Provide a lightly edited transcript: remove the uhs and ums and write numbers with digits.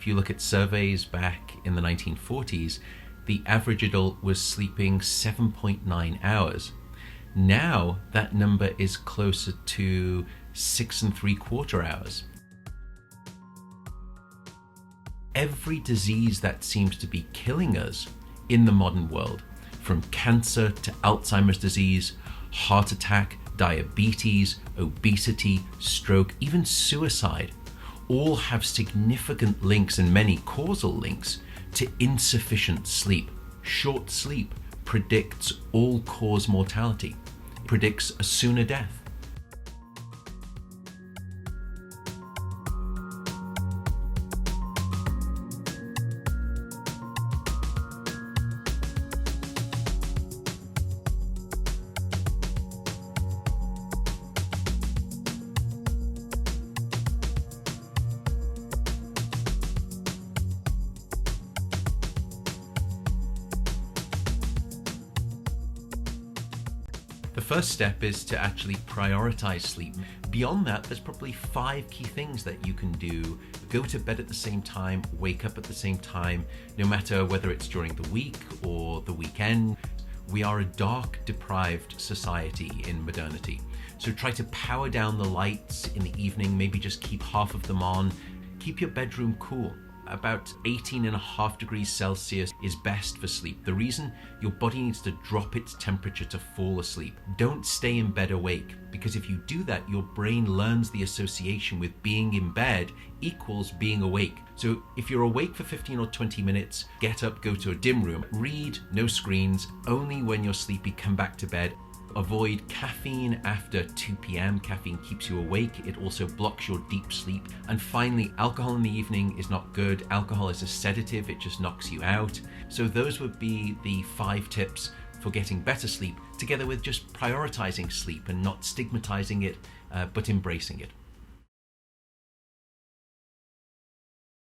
If you look at surveys back in the 1940s, the average adult was sleeping 7.9 hours. Now that number is closer to 6.75 hours. Every disease that seems to be killing us in the modern world, from cancer to Alzheimer's disease, heart attack, diabetes, obesity, stroke, even suicide, all have significant links and many causal links to insufficient sleep. Short sleep predicts all-cause mortality, predicts a sooner death. The first step is to actually prioritize sleep. Beyond that, there's probably 5 key things that you can do. Go to bed at the same time, wake up at the same time, no matter whether it's during the week or the weekend. We are a dark, deprived society in modernity. So try to power down the lights in the evening, maybe just keep half of them on. Keep your bedroom cool. About 18.5 degrees Celsius is best for sleep. The reason, your body needs to drop its temperature to fall asleep. Don't stay in bed awake, because if you do that, your brain learns the association with being in bed equals being awake. So if you're awake for 15 or 20 minutes, get up, go to a dim room, read, no screens, only when you're sleepy, come back to bed. Avoid caffeine after 2 p.m. Caffeine keeps you awake. It also blocks your deep sleep. And finally, alcohol in the evening is not good. Alcohol is a sedative. It just knocks you out. So those would be the 5 tips for getting better sleep, together with just prioritizing sleep and not stigmatizing it, but embracing it.